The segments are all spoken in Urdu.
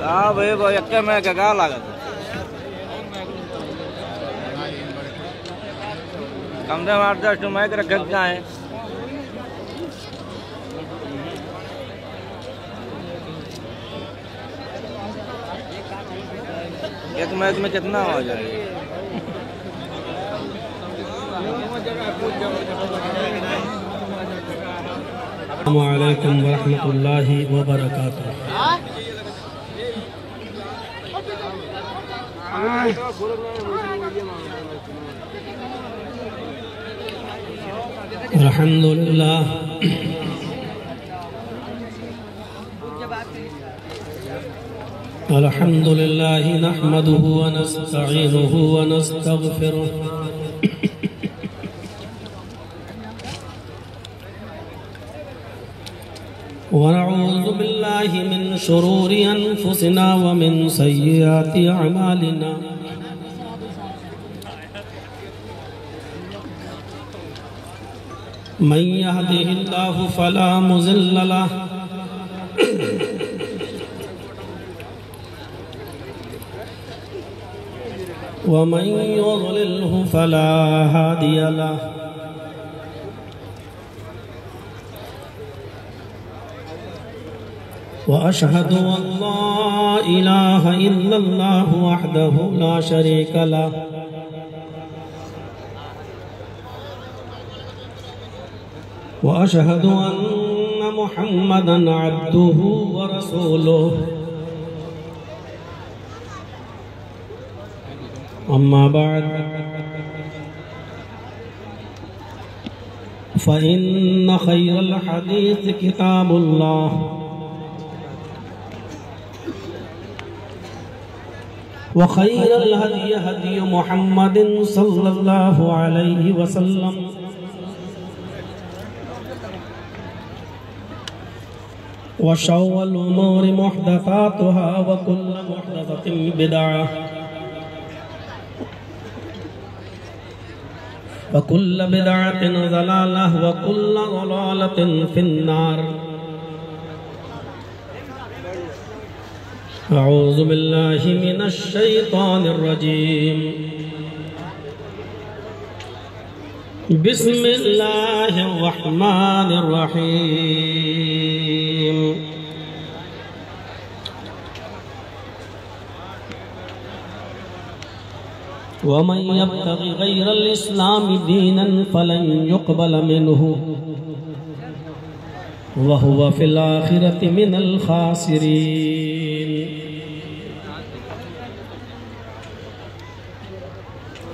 ہاں بھائی وہ ایک میں کیا لاگت کم سے کم 8-10 میں رکھے کیا ہے ایک میچ میں کتنا ہو جائے گا السلام علیکم ورحمۃ اللہ وبرکاتہ الحمدللہ الحمدللہ نحمده ونستعینه ونستغفره ونعوذ باللہ من شرور انفسنا ومن سیئات اعمالنا من يهده الله فلا مضل له ومن يضلله فلا هادي له وأشهد أن لا إله إلا الله وحده لا شريك له وأشهد أن محمدًا عبده ورسوله أما بعد فإن خير الحديث كتاب الله وخير الهدي هدي محمد صلى الله عليه وسلم وشر الأمور محدثاتها وكل محدثة بدعة وكل بدعة ضلالة وكل ضلالة في النار أعوذ بالله من الشيطان الرجيم بسم الله الرحمن الرحيم ومن يبتغ غير الإسلام دينا فلن يقبل منه وهو في الآخرة من الخاسرين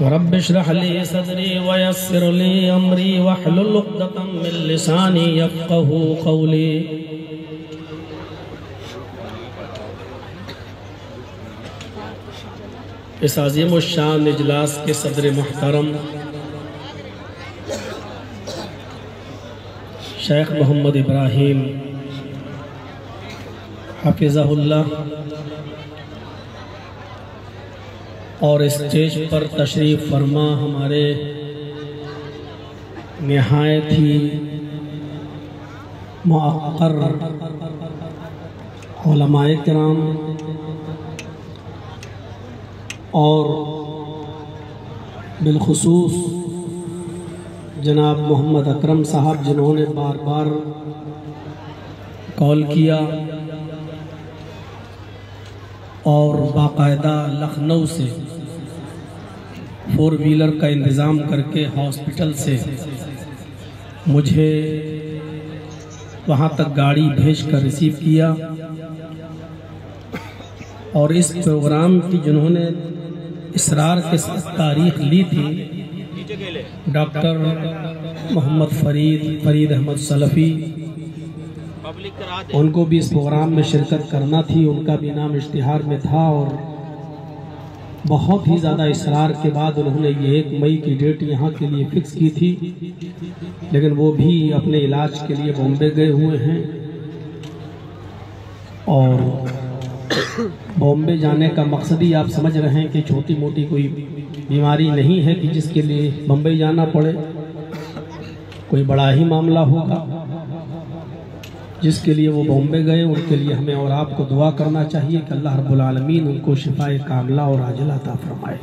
رب اشرح لي صدري ويسر لي أمري واحلل عقدة من لساني يفقهوا قولي اس عظیم الشان اجلاس کے صدر محترم شیخ محمد ابراہیم حفظہ اللہ اور اسٹیج پر تشریف فرما ہمارے نہایت ہی موقر علماء کرام اور بالخصوص جناب محمد اکرم صاحب جنہوں نے بار بار کال کیا اور باقاعدہ لکھنؤ سے 4 ویلر کا انتظام کر کے ہاسپٹل سے مجھے وہاں تک گاڑی بھیج کر ریسیو کیا اور اس پروگرام کی جنہوں نے اسرار کے ساتھ تاریخ لی تھی ڈاکٹر محمد فرید احمد سلفی ان کو بھی اس پروگرام میں شرکت کرنا تھی ان کا بھی نام اشتہار میں تھا اور بہت ہی زیادہ اصرار کے بعد انہوں نے یہ 1 مئی کی ڈیٹ یہاں کے لیے فکس کی تھی لیکن وہ بھی اپنے علاج کے لیے بامبے گئے ہوئے ہیں اور بامبے جانے کا مقصد ہی آپ سمجھ رہے ہیں کہ چھوٹی موٹی کوئی بیماری نہیں ہے کہ جس کے لیے بمبئی جانا پڑے کوئی بڑا ہی معاملہ ہوگا جس کے لیے وہ بامبے گئے، ان کے لیے ہمیں اور آپ کو دعا کرنا چاہیے کہ اللہ رب العالمین ان کو شفاء کاملہ اور عاجلہ عطا فرمائے۔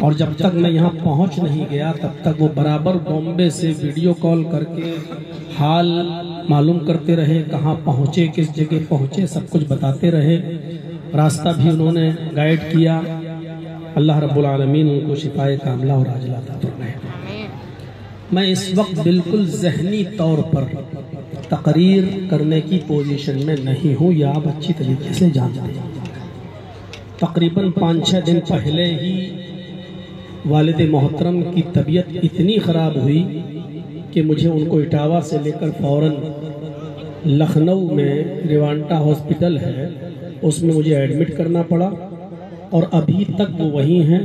اور جب تک میں یہاں پہنچ نہیں گیا تب تک وہ برابر بامبے سے ویڈیو کال کر کے حال معلوم کرتے رہے، کہاں پہنچے، کس جگہ پہنچے، سب کچھ بتاتے رہے، راستہ بھی انہوں نے گائیڈ کیا۔ اللہ رب العالمین ان کو شفاء کاملہ اور عاجلہ عطا فرمائے۔ میں اس وقت بالکل ذہنی طور پر تقریر کرنے کی پوزیشن میں نہیں ہوں، یہ آپ اچھی طریقے سے جانتے ہیں۔ تقریباً 5-6 دن پہلے ہی والد محترم کی طبیعت اتنی خراب ہوئی کہ مجھے ان کو اٹاوا سے لے کر فوراً لکھنؤ میں ریوانٹا ہاسپٹل ہے، اس میں مجھے ایڈمٹ کرنا پڑا، اور ابھی تک وہ وہیں ہیں،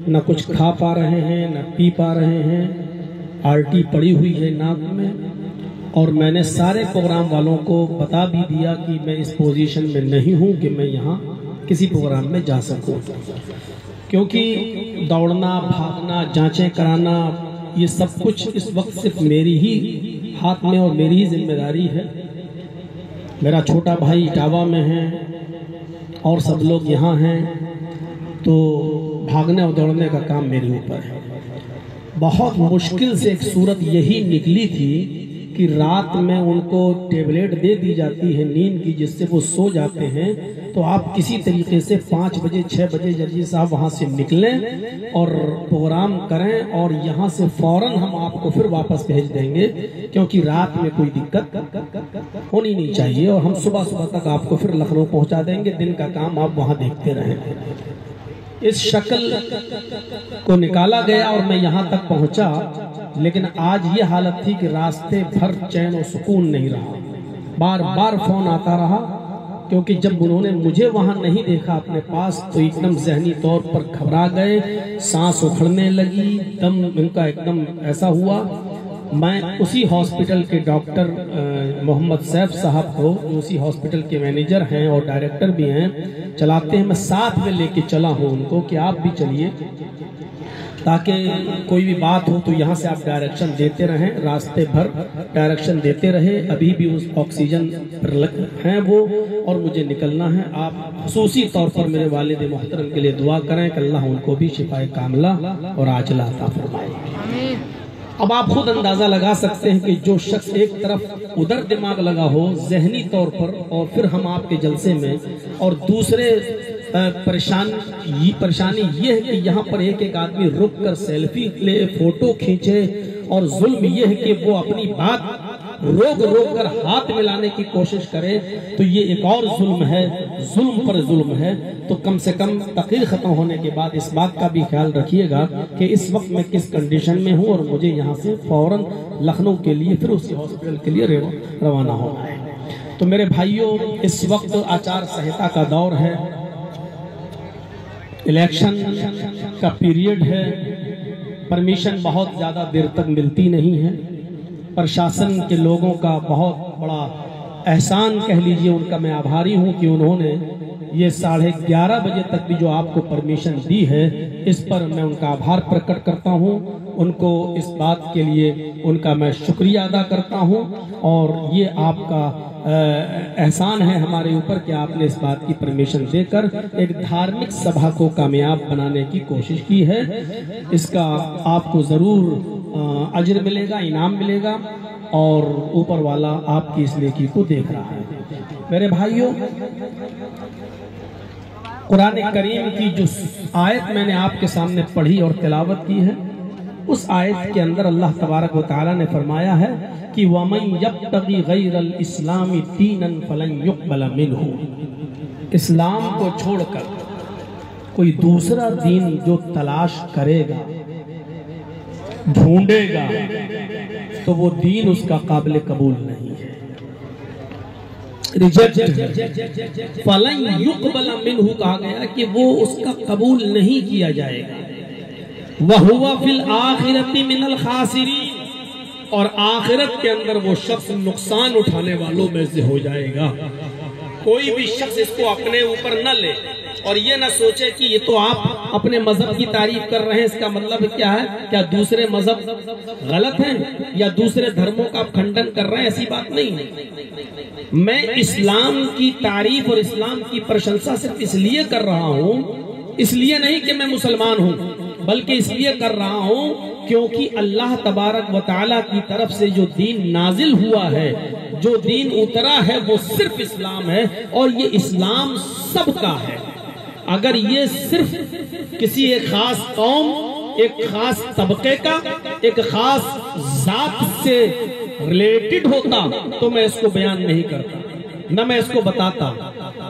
نہ کچھ کھا پا رہے ہیں نہ پی پا رہے ہیں، آرٹی پڑی ہوئی ہے ناک میں۔ اور میں نے سارے پروگرام والوں کو بتا بھی دیا کہ میں اس پوزیشن میں نہیں ہوں کہ میں یہاں کسی پروگرام میں جا سکوں، کیونکہ دوڑنا، بھاگنا، جانچیں کرانا، یہ سب کچھ اس وقت صرف میری ہی ہاتھ میں اور میری ہی ذمہ داری ہے۔ میرا چھوٹا بھائی اٹاوا میں ہے اور سب لوگ یہاں ہیں، تو بھاگنے اور دوڑنے کا کام میرے اوپر ہے۔ بہت مشکل سے ایک صورت یہی نکلی تھی کہ رات میں ان کو ٹیبلیٹ دے دی جاتی ہے نیند کی، جس سے وہ سو جاتے ہیں، تو آپ کسی طریقے سے 5 بجے 6 بجے جرجی صاحب وہاں سے نکلیں اور پروگرام کریں، اور یہاں سے فوراً ہم آپ کو پھر واپس بھیج دیں گے، کیونکہ رات میں کوئی دقت ہونی نہیں چاہیے، اور ہم صبح تک آپ کو پھر لکھنؤ پہنچا دیں گے، دن کا کام آپ وہاں دیکھتے رہیں۔ اس شکل کو نکالا گیا اور میں یہاں تک پہنچا، لیکن آج یہ حالت تھی کہ راستے بھر چین و سکون نہیں رہا، بار بار فون آتا رہا، کیونکہ جب انہوں نے مجھے وہاں نہیں دیکھا اپنے پاس تو ایک دم ذہنی طور پر گھبرا گئے، سانس اکھڑنے لگی، دم ان کا ایک دم ایسا ہوا۔ میں اسی ہاسپٹل کے ڈاکٹر محمد سیف صاحب کو، جو اسی ہاسپٹل کے مینیجر ہیں اور ڈائریکٹر بھی ہیں، چلاتے ہیں، میں ساتھ میں لے کے چلا ہوں ان کو کہ آپ بھی چلیے، تاکہ کوئی بھی بات ہو تو یہاں سے آپ ڈائریکشن دیتے رہیں، راستے بھر ڈائریکشن دیتے رہے۔ ابھی بھی اس آکسیجن پر ہیں وہ، اور مجھے نکلنا ہے۔ آپ خصوصی طور پر میرے والد محترم کے لیے دعا کریں کہ اللہ ان کو بھی شفاء کاملہ اور عاجلہ عطا فرمائے۔ اب آپ خود اندازہ لگا سکتے ہیں کہ جو شخص ایک طرف ادھر دماغ لگا ہو ذہنی طور پر، اور پھر ہم آپ کے جلسے میں، اور دوسرے پریشانی یہ ہے کہ یہاں پر ایک آدمی رک کر سیلفی لے، فوٹو کھینچے، اور ظلم یہ ہے کہ وہ اپنی بات روک کر ہاتھ ملانے کی کوشش کرے، تو یہ ایک اور ظلم ہے، ظلم پر ظلم ہے۔ تو کم سے کم تقریر ختم ہونے کے بعد اس بات کا بھی خیال رکھیے گا کہ اس وقت میں کس کنڈیشن میں ہوں، اور مجھے یہاں سے فوراً لکھنؤ کے لیے پھر اسی ہاسپٹل کے لیے روانہ ہونا ہے۔ تو میرے بھائیوں، اس وقت آچار سنہتا کا دور ہے، الیکشن کا پیریڈ ہے، پرمیشن بہت زیادہ دیر تک ملتی نہیں ہے۔ پرشاسن کے لوگوں کا بہت بڑا احسان کہہ لیجئے، ان کا میں آبھاری ہوں کہ انہوں نے یہ 11:30 بجے تک بھی جو آپ کو پرمیشن دی ہے، اس پر میں ان کا آبھار پرکٹ کرتا ہوں، ان کو اس بات کے لیے ان کا میں شکریہ ادا کرتا ہوں، اور یہ آپ کا احسان ہے ہمارے اوپر کہ آپ نے اس بات کی پرمیشن دے کر ایک دھارمک سبھا کو کامیاب بنانے کی کوشش کی ہے۔ اس کا آپ کو ضرور اجر ملے گا، انعام ملے گا، اور اوپر والا آپ کی اس نیکی کو دیکھ رہا ہے۔ میرے بھائیوں، قرآن کریم کی جو آیت میں نے آپ کے سامنے پڑھی اور تلاوت کی ہے، اس آیت کے اندر اللہ تبارک و تعالی نے فرمایا ہے کہ وَمَن يَبْتَغِ غَيْرَ الْإِسْلَامِ دِينًا فَلَن يُقْبَلَ مِنْهُ، اسلام کو چھوڑ کر کوئی دوسرا دین جو تلاش کرے گا، ڈھونڈے گا، تو وہ دین اس کا قابل قبول نہیں ہے، ریجیکٹ۔ فَلَن يُقْبَلَ مِنْهُ کہا گیا کہ وہ اس کا قبول نہیں کیا جائے گا۔ وَهُوَ فِي الْآخِرَةِ مِنَ الْخَاسِرِينَ، اور آخرت کے اندر وہ شخص نقصان اٹھانے والوں میں سے ہو جائے گا۔ کوئی بھی شخص اس کو اپنے اوپر نہ لے اور یہ نہ سوچے کہ یہ تو آپ اپنے مذہب کی تعریف کر رہے ہیں، اس کا مطلب کیا ہے؟ کیا دوسرے مذہب غلط ہیں یا دوسرے دھرموں کا آپ کھنڈن کر رہے ہیں؟ ایسی بات نہیں ہے۔ میں اسلام کی تعریف اور اسلام کی پرشنسا صرف اس لیے کر رہا ہوں، اس لیے نہیں کہ میں مسلمان ہوں، بلکہ اس لیے کر رہا ہوں کیونکہ اللہ تبارک و تعالیٰ کی طرف سے جو دین نازل ہوا ہے، جو دین اترا ہے، وہ صرف اسلام ہے، اور یہ اسلام سب کا ہے۔ اگر یہ صرف کسی ایک خاص قوم، ایک خاص طبقے کا، ایک خاص ذات سے ریلیٹڈ ہوتا تو میں اس کو بیان نہیں کرتا، نہ میں اس کو بتاتا۔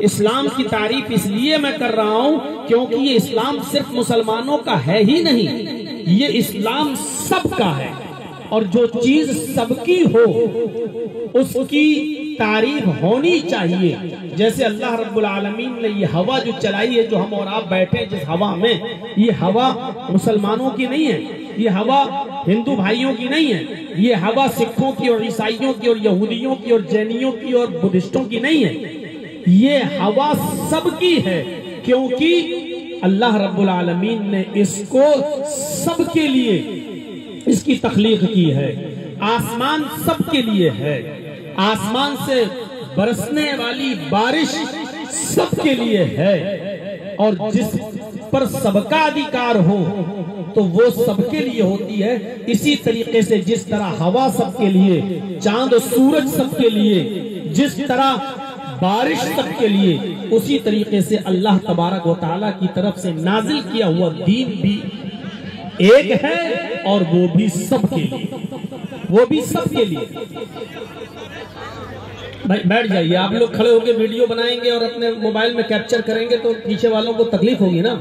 اسلام کی تعریف اس لیے میں کر رہا ہوں کیونکہ یہ اسلام صرف مسلمانوں کا ہے ہی نہیں، یہ اسلام سب کا ہے، اور جو چیز سب کی ہو اس کی تعریف ہونی چاہیے۔ جیسے اللہ رب العالمین نے یہ ہوا جو چلائی ہے، جو ہم اور آپ بیٹھے جس ہوا میں، یہ ہوا مسلمانوں کی نہیں ہے، یہ ہوا ہندو بھائیوں کی نہیں ہے، یہ ہوا سکھوں کی اور عیسائیوں کی اور یہودیوں کی اور جینیوں کی اور بدھسٹوں کی نہیں ہے، یہ ہوا سب کی ہے، کیونکہ اللہ رب العالمین نے اس کو سب کے لیے اس کی تخلیق کی ہے۔ آسمان سب کے لیے ہے، آسمان سے برسنے والی بارش سب کے لیے ہے، اور جس پر سب کا ادھیکار ہو تو وہ سب کے لیے ہوتی ہے۔ اسی طریقے سے جس طرح ہوا سب کے لیے، چاند و سورج سب کے لیے، جس طرح بارش سب کے لیے، اسی طریقے سے اللہ تبارک و تعالیٰ کی طرف سے نازل کیا ہوا دین بھی ایک ہے، اور وہ بھی سب کے لیے، وہ بھی سب کے لیے۔ بھائی بیٹھ جائیے، آپ لوگ کھڑے ہو کے ویڈیو بنائیں گے اور اپنے موبائل میں کیپچر کریں گے تو پیچھے والوں کو تکلیف ہوگی نا۔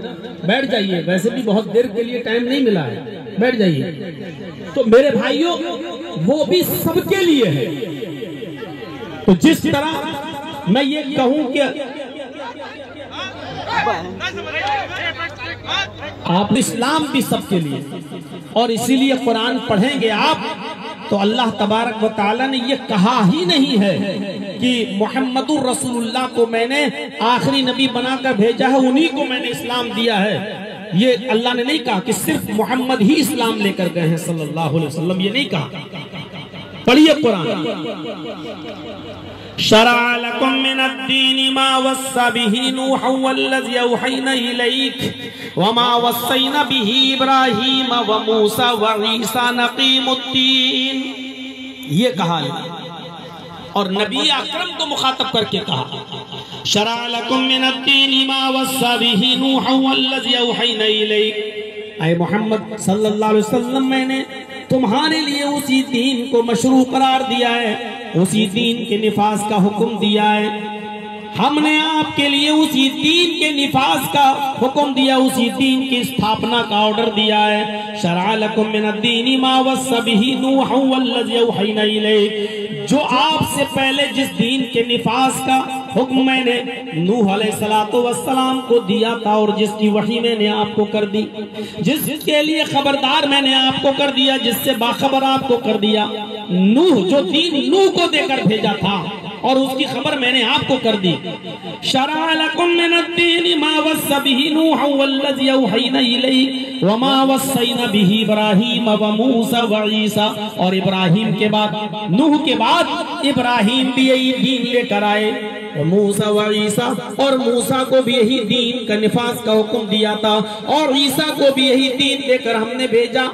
بیٹھ جائیے، ویسے بھی بہت دیر کے لیے ٹائم نہیں ملا ہے، بیٹھ جائیے۔ تو میرے بھائیوں، وہ بھی سب کے لیے ہے۔ تو جس طرح میں یہ کہوں کہ آپ اسلام بھی سب کے لیے، اور اسی لیے قرآن پڑھیں گے آپ تو اللہ تبارک و تعالیٰ نے یہ کہا ہی نہیں ہے کہ محمد الرسول اللہ کو میں نے آخری نبی بنا کر بھیجا ہے، انہی کو میں نے اسلام دیا ہے۔ یہ اللہ نے نہیں کہا کہ صرف محمد ہی اسلام لے کر گئے ہیں صلی اللہ علیہ وسلم، یہ نہیں کہا۔ پڑھیے قرآن۔ شرع لكم من الدين ما وصى به نوحا والذي أوحينا إليك وما وصينا به إبراهيم وموسى وعيسى نقيم الدين، یہ کہا اور نبی اکرم کو مخاطب کر کے کہا شرع لكم من الدين ما وصى به نوحا والذي أوحينا إليك، اے محمد صلی اللہ علیہ وسلم، میں نے تمہارے لیے اسی دین کو مشروع قرار دیا ہے، اسی دین کے نفاذ کا حکم دیا ہے۔ ہم نے آپ کے لیے اسی دین کے نفاذ کا حکم دیا، اسی دین کی استھاپنا کا آرڈر دیا ہے۔ شرع لکم من الدین ما وصى به نوح والذی اوحینا الیک، جو آپ سے پہلے جس دین کے نفاذ کا حکم میں نے نوح علیہ السلام کو دیا تھا، اور جس کی وحی میں نے آپ کو کر دی، جس کے لیے خبردار میں نے آپ کو کر دیا، جس سے باخبر آپ کو کر دیا، نوح جو دین نوح کو دے کر بھیجا تھا اور اس کی خبر میں نے آپ کو کر دی۔ شرع لکم من الدین ما وصى به نوح والذی اوحینا الیک وما وصینا به ابراہیم وموسى وعیسیٰ، اور ابراہیم کے بعد، نوح کے بعد ابراہیم بھی یہی دین لے کر آئے، موسیٰ وعیسیٰ، اور موسیٰ کو بھی یہی دین کا نفاذ کا حکم دیا تھا، اور عیسیٰ کو بھی یہی دین لے کر ہم نے بھیجا۔